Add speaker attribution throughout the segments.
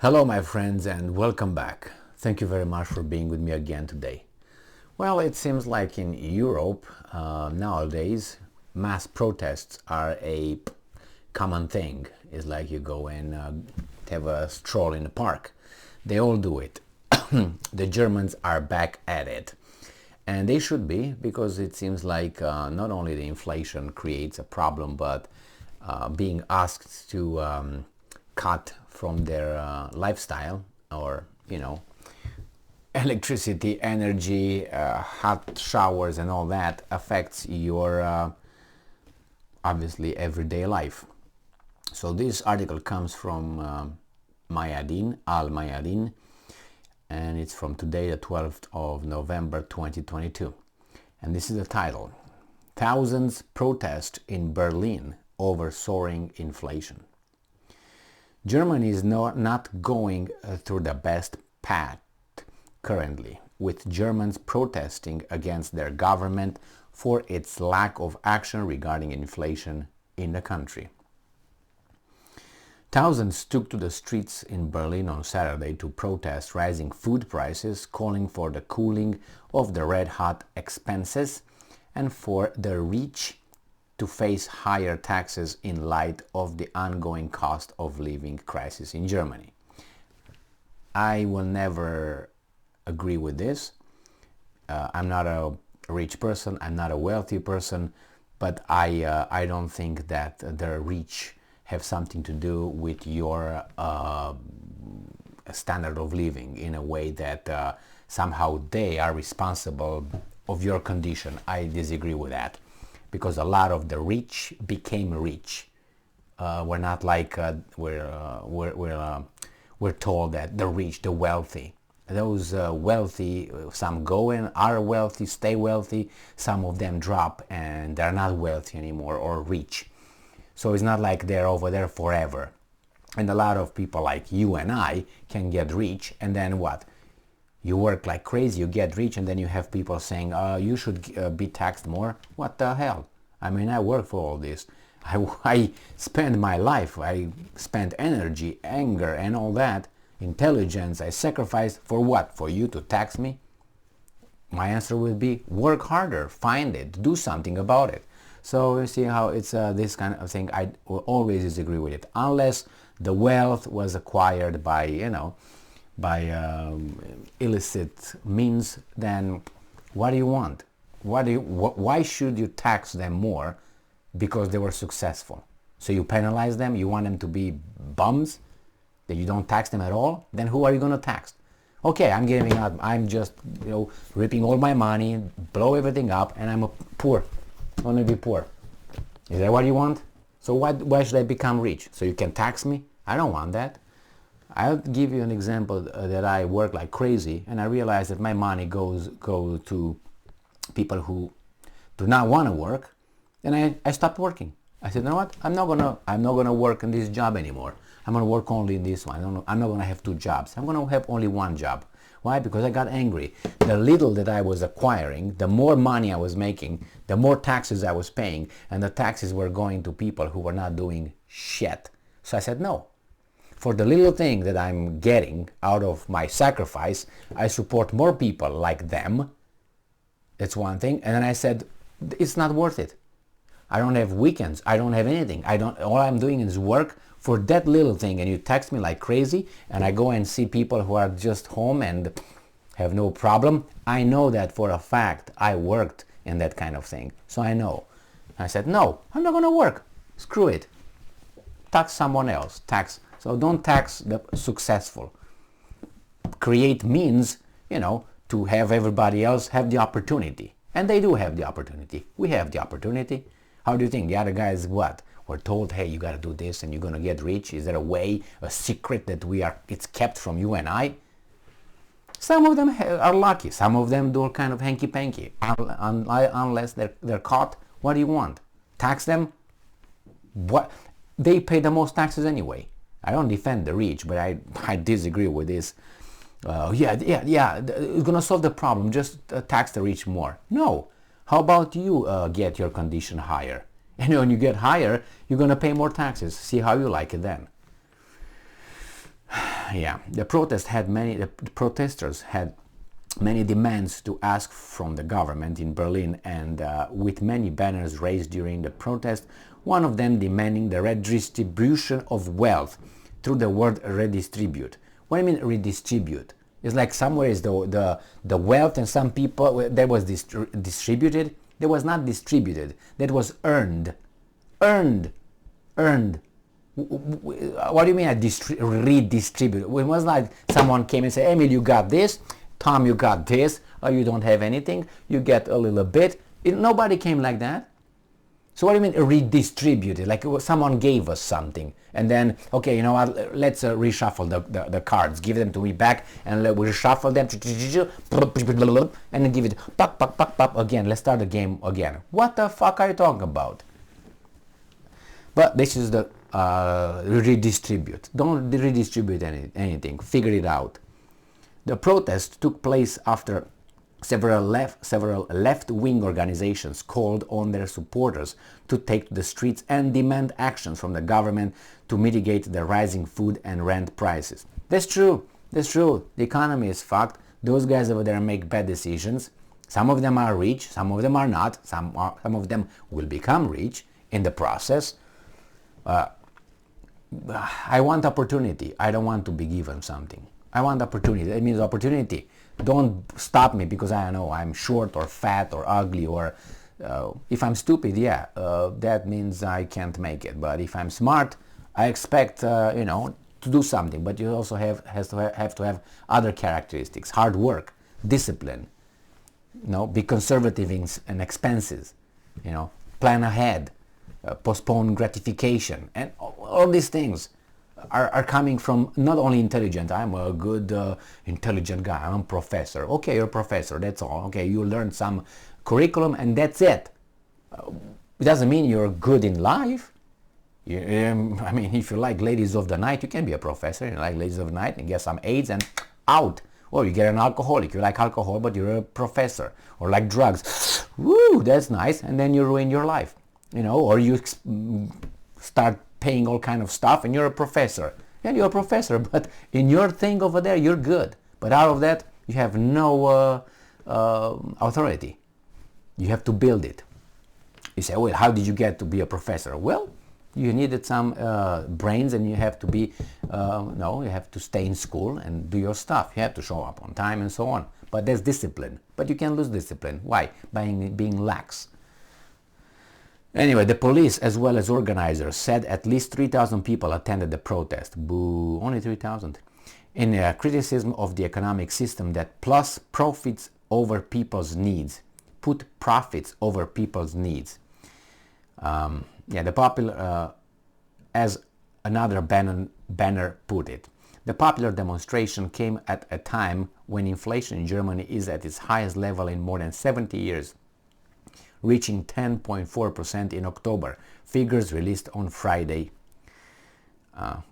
Speaker 1: Hello my friends and welcome back. Thank you very much for being with me again today. Well, it seems like in Europe nowadays mass protests are a common thing. It's like you go and have a stroll in the park. They all do it. The Germans are back at it. And they should be, because it seems like not only the inflation creates a problem, but being asked to cut from their lifestyle, or electricity, energy, hot showers and all that affects your obviously everyday life. So this article comes from Al Mayadin, and it's from today, the 12th of November 2022, and this is the title: Thousands protest in Berlin over soaring inflation. Germany is not going through the best path currently, with Germans protesting against their government for its lack of action regarding inflation in the country. Thousands took to the streets in Berlin on Saturday to protest rising food prices, calling for the cooling of the red-hot expenses and for the rich to face higher taxes in light of the ongoing cost of living crisis in Germany. I will never agree with this. I'm not a rich person, I'm not a wealthy person, but I don't think that the rich have something to do with your standard of living in a way that somehow they are responsible of your condition. I disagree with that, because a lot of the rich became rich. We're not like we're told that the rich, the wealthy, those wealthy, some go and are wealthy, stay wealthy, some of them drop and they're not wealthy anymore or rich. So it's not like they're over there forever. And a lot of people like you and I can get rich, and then what? You work like crazy, you get rich, and then you have people saying, you should be taxed more. What the hell? I mean, I work for all this. I spend my life, I spend energy, anger and all that, intelligence, I sacrifice for what? For you to tax me? My answer would be, work harder, find it, do something about it. So you see how it's this kind of thing. I will always disagree with it, unless the wealth was acquired by, illicit means. Then what do you want? Why should you tax them more because they were successful? So you penalize them? You want them to be bums? That you don't tax them at all? Then who are you going to tax? Okay, I'm giving up. I'm just ripping all my money, blow everything up, and I'm poor. I'm going to be poor. Is that what you want? So why should I become rich? So you can tax me? I don't want that. I'll give you an example that I work like crazy, and I realize that my money go to people who do not want to work, and I stopped working. I said, you know what? I'm not gonna work in this job anymore. I'm gonna work only in this one. I'm not gonna have two jobs. I'm gonna have only one job. Why? Because I got angry. The little that I was acquiring, the more money I was making, the more taxes I was paying, and the taxes were going to people who were not doing shit. So I said no. For the little thing that I'm getting out of my sacrifice, I support more people like them. That's one thing. And then I said, it's not worth it. I don't have weekends. I don't have anything. All I'm doing is work for that little thing, and you text me like crazy, and I go and see people who are just home and have no problem. I know that for a fact. I worked in that kind of thing, so I know. I said, no, I'm not going to work. Screw it. Tax someone else. So don't tax the successful. Create means, to have everybody else have the opportunity. And they do have the opportunity. We have the opportunity. How do you think? The other guys, what? We're told, hey, you got to do this and you're going to get rich. Is there a way, a secret that it's kept from you and I? Some of them are lucky. Some of them do all kind of hanky-panky. Unless they're caught, what do you want? Tax them? What? They pay the most taxes anyway. I don't defend the rich, but I disagree with this. It's going to solve the problem. Just tax the rich more. No. How about you get your condition higher? And when you get higher, you're going to pay more taxes. See how you like it then. Yeah, the protesters had many demands to ask from the government in Berlin, and with many banners raised during the protest, one of them demanding the redistribution of wealth through the word redistribute. What do you mean redistribute? It's like somewhere is the wealth, and some people that was distributed. That was not distributed. That was earned. Earned. What do you mean redistribute? It was like someone came and said, Emil, you got this. Tom, you got this. Or you don't have anything. You get a little bit. Nobody came like that. So what do you mean redistributed? Like someone gave us something, and then, okay, you know what, let's reshuffle the cards, give them to me back, and we reshuffle them, and then give it, pop, again, let's start the game again. What the fuck are you talking about? But this is the redistribute. Don't redistribute anything, figure it out. The protest took place after several left-wing organizations called on their supporters to take to the streets and demand actions from the government to mitigate the rising food and rent prices. That's true. The economy is fucked. Those guys over there make bad decisions. Some of them are rich, some of them are not. Some of them will become rich in the process. I want opportunity. I don't want to be given something. I want opportunity. That means opportunity. Don't stop me because I don't know I'm short or fat or ugly, or if I'm stupid, that means I can't make it. But if I'm smart, I expect to do something. But you also have to have other characteristics: hard work, discipline. Be conservative in expenses. Plan ahead, postpone gratification, and all these things are coming from not only intelligent. I'm a good intelligent guy. I'm a professor. Okay, you're a professor. That's all. Okay, you learned some curriculum and that's it. It doesn't mean you're good in life. I mean, if you like Ladies of the Night, you can be a professor. You like Ladies of the Night and get some AIDS and out. Or you get an alcoholic. You like alcohol, but you're a professor. Or like drugs. Woo, that's nice. And then you ruin your life. Or you start paying all kind of stuff and you're a professor. And you're a professor, but in your thing over there, you're good. But out of that, you have no authority. You have to build it. You say, well, how did you get to be a professor? Well, you needed some brains, and you have to be, you have to stay in school and do your stuff. You have to show up on time and so on. But there's discipline. But you can lose discipline. Why? By being lax. Anyway, the police as well as organizers said at least 3,000 people attended the protest. Boo, only 3,000. In criticism of the economic system that put profits over people's needs. The popular, as another banner put it, the popular demonstration came at a time when inflation in Germany is at its highest level in more than 70 years. Reaching 10.4% in October, figures released on Friday.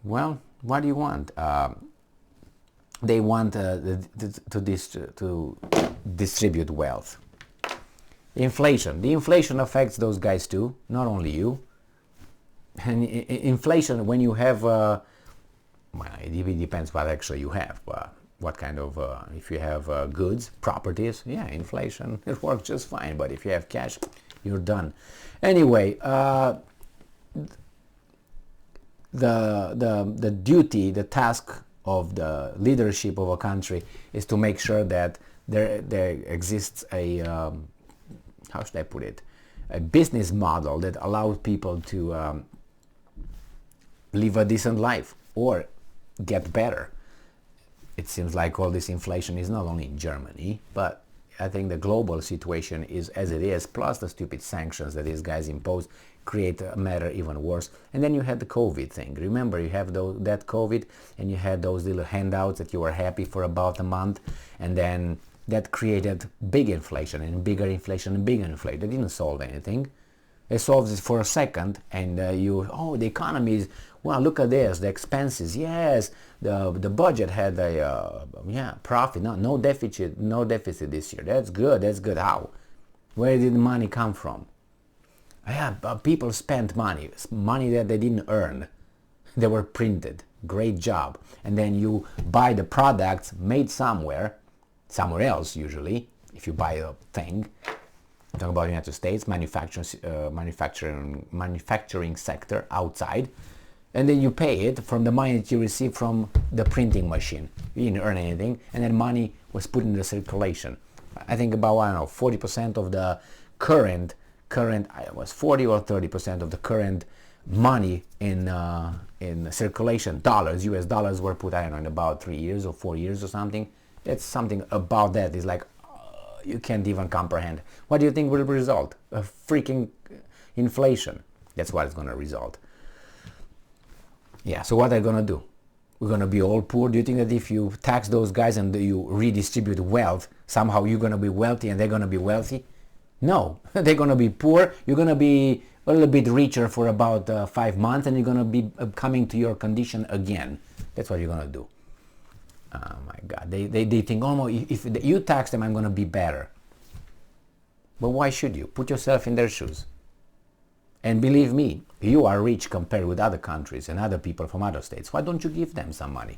Speaker 1: Well, what do you want? They want to distribute wealth. Inflation. The inflation affects those guys too, not only you. And inflation, when you have, it depends what actually you have. What kind of, if you have goods, properties, inflation, it works just fine. But if you have cash, you're done. Anyway, the duty, the task of the leadership of a country is to make sure that there exists a, how should I put it, a business model that allows people to live a decent life or get better. It seems like all this inflation is not only in Germany, but I think the global situation is as it is, plus the stupid sanctions that these guys impose create a matter even worse. And then you had the COVID thing. Remember, you have that COVID, and you had those little handouts that you were happy for about a month, and then that created big inflation and bigger inflation and bigger inflation. They didn't solve anything. They solved it for a second, and the economy is, well, look at this, the expenses, yes, the budget had a profit, no deficit this year. That's good. How? Where did the money come from? People spent money that they didn't earn. They were printed. Great job. And then you buy the products made somewhere else usually, if you buy a thing. I'm talking about the United States, manufacturing sector outside. And then you pay it from the money that you receive from the printing machine. You didn't earn anything, and then money was put into circulation. I think about, I don't know, 40% of the current, it was 40 or 30% of the current money in circulation, dollars, US dollars, were put, I don't know, in about 3 years or 4 years or something. It's something about that is like, you can't even comprehend. What do you think will result? A freaking inflation. That's what it's going to result. Yeah, so what are they going to do? We're going to be all poor? Do you think that if you tax those guys and you redistribute wealth, somehow you're going to be wealthy and they're going to be wealthy? No, they're going to be poor. You're going to be a little bit richer for about 5 months, and you're going to be coming to your condition again. That's what you're going to do. Oh my God, they think, oh, if you tax them, I'm going to be better. But why should you? Put yourself in their shoes. And believe me, you are rich compared with other countries and other people from other states. Why don't you give them some money?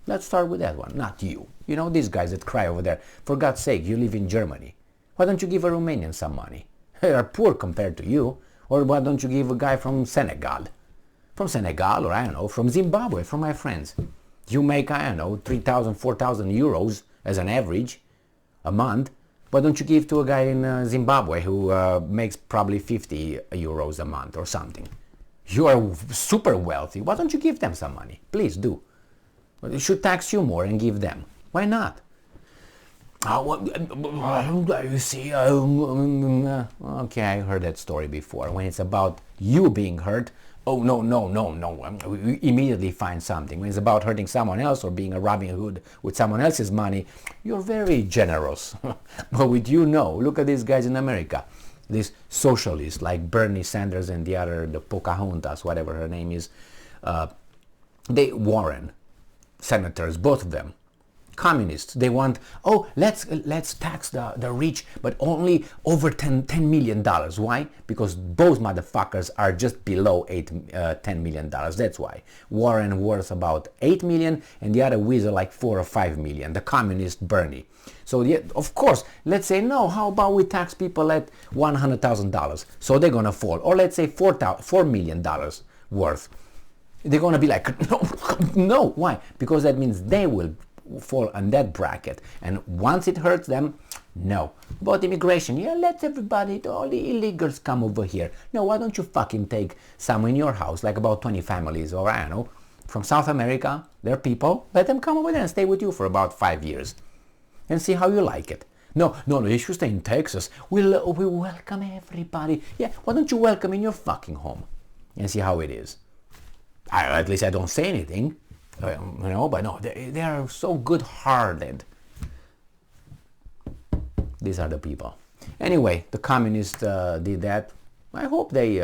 Speaker 1: Let's start with that one, not you. You know, these guys that cry over there. For God's sake, you live in Germany. Why don't you give a Romanian some money? They are poor compared to you. Or why don't you give a guy from Senegal? From Senegal, or I don't know, from Zimbabwe, from my friends. You make, I don't know, 3,000, 4,000 euros as an average a month. Why don't you give to a guy in Zimbabwe who makes probably 50 euros a month or something? You are super wealthy. Why don't you give them some money? Please do. They should tax you more and give them. Why not? You see, okay, I heard that story before. When it's about you being hurt, oh, no. We immediately find something. When it's about hurting someone else or being a Robin Hood with someone else's money, you're very generous. But with you, no. Look at these guys in America. These socialists like Bernie Sanders and the other, the Pocahontas, whatever her name is. Warren, senators, both of them. Communists, they want, oh, let's tax the rich, but only over $10 million. Why? Because both motherfuckers are just below $10 million. That's why. Warren worth about 8 million and the other weasel like 4 or 5 million, the communist Bernie. So yeah, of course, let's say, no, how about we tax people at $100,000? So they're gonna fall. Or let's say $4 million worth. They're gonna be like, no, why? Because that means they will fall on that bracket, and once it hurts them, no. About immigration, yeah, let everybody, all the illegals come over here. No, why don't you fucking take some in your house, like about 20 families, or I don't know, from South America, they're people, let them come over there and stay with you for about 5 years and see how you like it. No, you should stay in Texas. We'll welcome everybody. Yeah, why don't you welcome in your fucking home and see how it is? At least I don't say anything. But no, they are so good-hearted. These are the people. Anyway, the communists did that. I hope they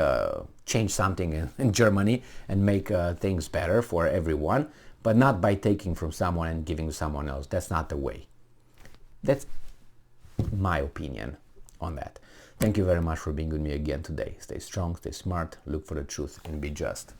Speaker 1: change something in Germany and make things better for everyone, but not by taking from someone and giving to someone else. That's not the way. That's my opinion on that. Thank you very much for being with me again today. Stay strong, stay smart, look for the truth, and be just.